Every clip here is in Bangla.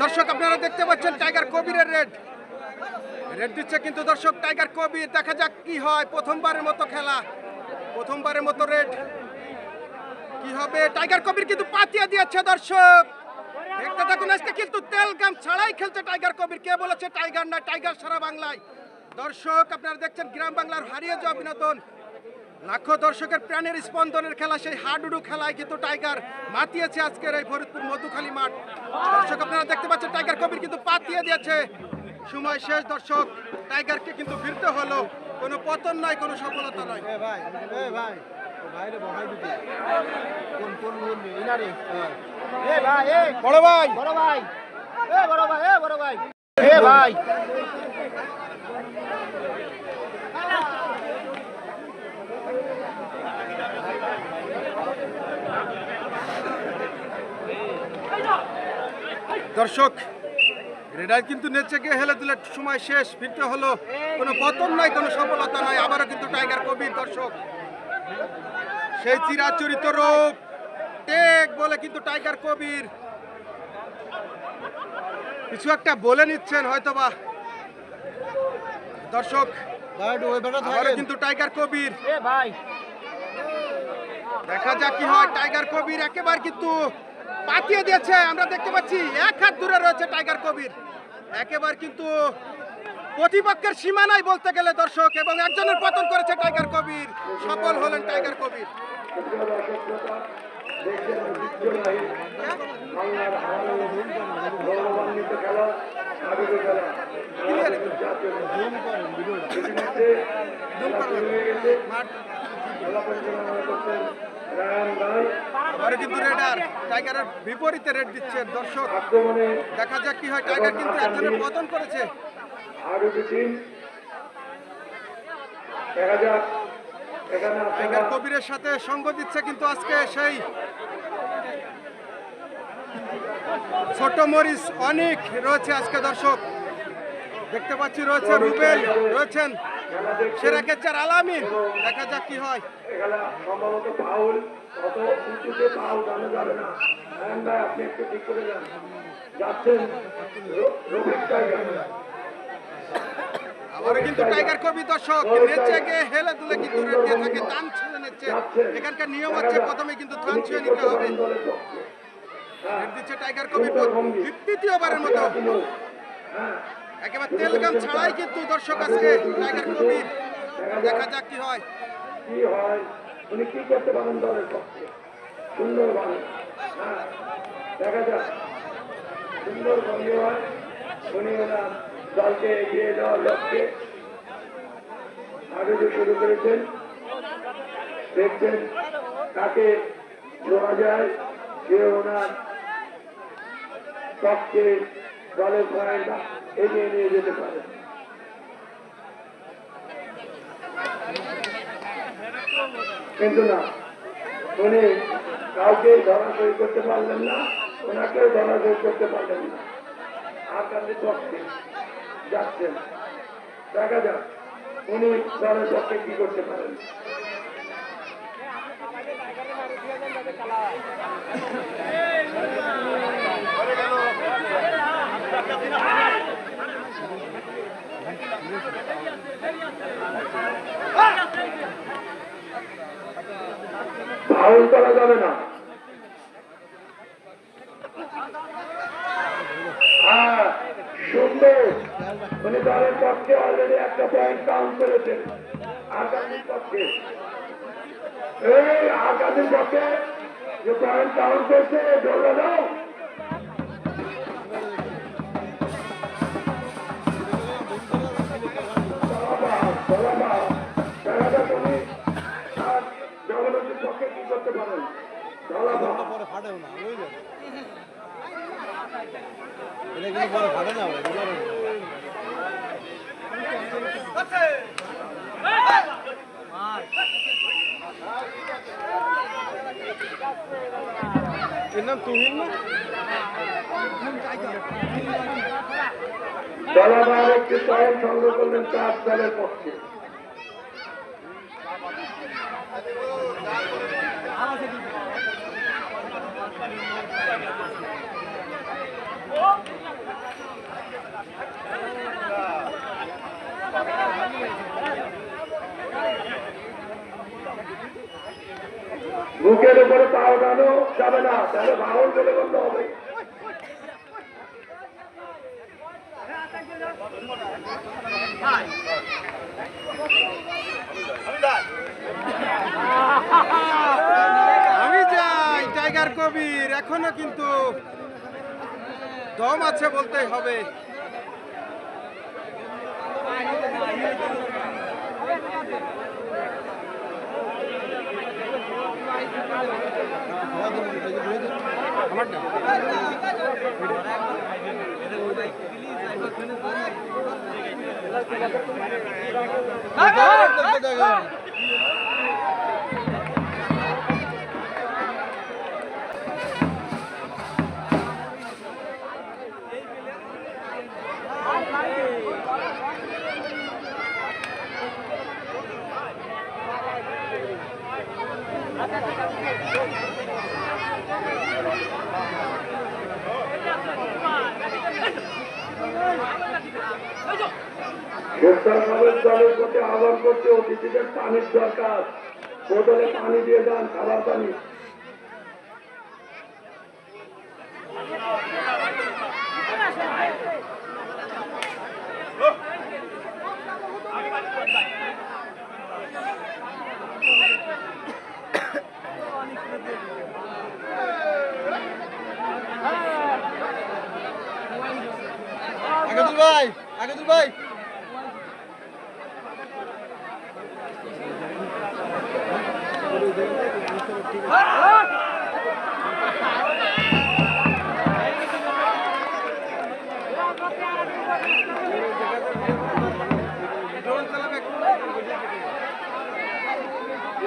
দর্শক আপনারা দেখতে পাচ্ছেন টাইগার কবিরের রেড দিচ্ছে কিন্তু দর্শক টাইগার কবির, দেখা যাক কি হয়। প্রথমবারের মতো খেলা, প্রথমবারের মতো রেড কি হবে। টাইগার কবির কিন্তু পাতিয়া দিয়েছে দর্শক, দেখতে থাকুন। আজকে কিন্তু তেল গাম ছাড়াই খেলছে টাইগার কবির। কে বলেছে টাইগার না, টাইগার সারা বাংলায়। দর্শক আপনারা দেখছেন গ্রাম বাংলার হারিয়ে যাওয়া বিনোদন, লাখো দর্শকের প্রাণের স্পন্দনের খেলা, সেই হাডুডু খেলায় কিন্তু টাইগার মাতিয়েছে আজকের এই ফরিদপুর মধুখালী মাঠ। দর্শক আপনারা দেখতে পাচ্ছেন টাইগার কবির কিন্তু পাতিয়ে দিয়েছে। সময় শেষ দর্শক, টাইগারকে কিন্তু ফিরতে হলো। কোনো পতন নয়, কোনো সফলতা নয়। বড় ভাই, বড় ভাই, বড় ভাই, বড় ভাই, ভাই দর্শক রেডার কিন্তু নেচে গিয়ে হেলে দিলে। সময় শেষ, ফিরতে হলো। কোনো পতন নাই, কোনো সফলতা নয়। আবারও কিন্তু টাইগার কবির দর্শক সেই চিরাচরিত রূপ টেক বলে কিন্তু টাইগার কবির কিছু একটা বলে নিচ্ছেন হয়তোবা দর্শক। আবারও কিন্তু টাইগার কবির, দেখা যাক কি হয়। টাইগার কবির একেবারে কিন্তু পাতিয়ে দিয়েছে, আমরা দেখতে পাচ্ছি। এক হাত দূরে রয়েছে টাইগার কবির, একেবারে কিন্তু প্রতিপক্ষের সীমানায় বলতে গেলে দর্শক। এবং একজনের পতন করেছে টাইগার কবির, সফল হলেন টাইগার কবির। কিন্তু রেডার টাইগারের বিপরীতে রেড দিচ্ছে দর্শক, দেখা যাক কি হয়। টাইগার কিন্তু একজনের পতন করেছে। টাইগার কবিরের সাথে সঙ্গ দিচ্ছে কিন্তু আজকে সেই ছোট মরিচ অনেক রয়েছে আজকে দর্শক। দেখতে পাচ্ছি রয়েছে রুবেল, রয়েছেন সেরাকেচার আলামিন। দেখা যাক কি হয়। সম্ভবত ফাউল, অত উঁচুতে ফাউল জানা যাবে না। আপনি একটু ঠিক করে যাচ্ছেন রফিক টাইগার। আবারও কিন্তু টাইগার কবি দর্শক নেচে গিয়ে হেলে দুলে কিন্তু রেড দিয়ে থাকে, টান ছুঁয়ে নিচ্ছে। এখানকার নিয়ম হচ্ছে প্রথমে কিন্তু টান ছুঁয়ে নিতে হবে। রেড দিচ্ছে টাইগার কবি দ্বিতীয়বারের মতো, একেবারে তেলগাম ছাড়াই কিন্তু দর্শক আজকে টাইগার কবির। দেখা যাক কি হয়। কি হয়, উনি কি করতে পারেন দলের পক্ষে সুন্দরভাবে। দেখা যাক সুন্দরভাবে হয়। উনি ওনার দলকে এগিয়ে যাওয়ার লক্ষ্যে আগে যে শুরু করেছেন, দেখছেন তাকে ছোঁয়া যায়, যে ওনার পক্ষে দলের পয়েন্টটা এগিয়ে নিয়ে যেতে পারে। কিন্তু না, উনি কাউকে ধরাশয়ী করতে পারলেন না, ওনাকেও ধরাশয়ী করতে পারলেন না। আকাশের পক্ষে যাচ্ছেন, দেখা যাক উনি দলের পক্ষে কি করতে পারেন। ফাউল করা যাবে না। সুন্দর, উনি দলের পক্ষে অলরেডি একটা পয়েন্ট কাউন্ট করেছেন। আগামীর পক্ষে, এই আগামীর পক্ষে যে পয়েন্ট কাউন্ট করছে বলে দাও। তুমি জগন্নাথের পক্ষে কি করতে পারেন? পরে ফাটেও না, বুঝলেন? এটা কিন্তু পরে ফাটে না। এর নাম তুহিন না? দলাবার একটি পয়েন্ট সংগ্রহ করলেন 4 দলের পক্ষে। বুকের উপরে পা ওঠানো যাবে না, তাহলে বাহন বলে বন্ধ হবে। আমি যাই টাইগার কবির, এখনো কিন্তু দম আছে বলতেই হবে। স্বেচ্ছাসেবক দলের প্রতি আহ্বান করতে অতিথিদের পানির দরকার, বোতলে পানি দিয়ে দেন, খাবার পানি। আগে ভাই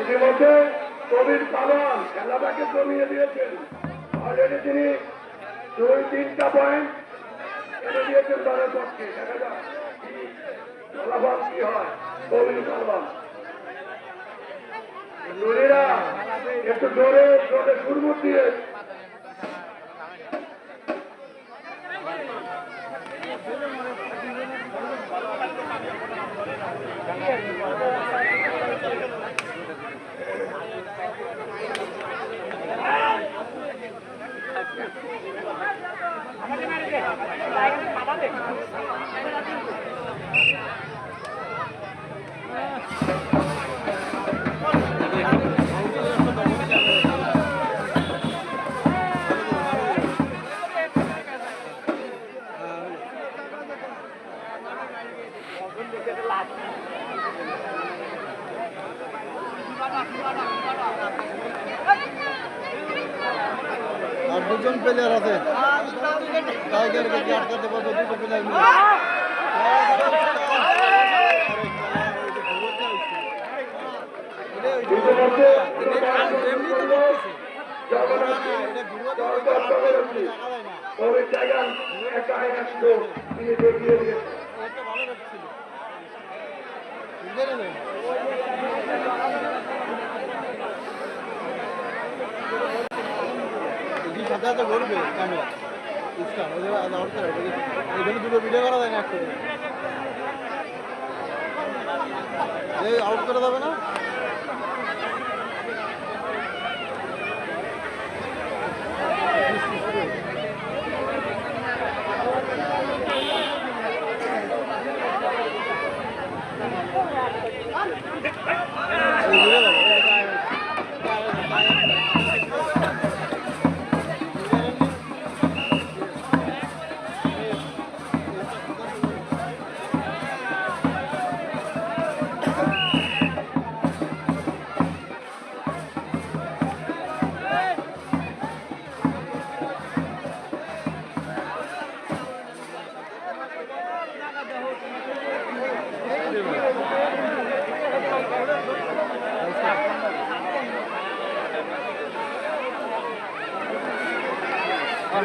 ইতিমধ্যে কবির পালন খেলাটাকে জমিয়ে দিয়েছেন। অলরেডি তিনি 2-3টা পয়েন্ট এনে দিয়েছেন দলের পক্ষে। দেখা যাক কি ফলাফল কি হয়। কবির পালন নুরিরা একটু জোরে জোরে সুরমুখ দিয়ে আর দুজন প্লেয়ার আছে টাইগারকে কি আটকাতে পারবে দুটো প্লেয়ার মিলে ইতিমধ্যে কবির জায়গা একটা আসলো তিনি দেখিয়ে দিয়েছেন। সাথে সাথে ঘুরবে ক্যামেরা স্টার এখানে দুটো ভিডিও করা যায় না একটু আউট করে দেবে না আর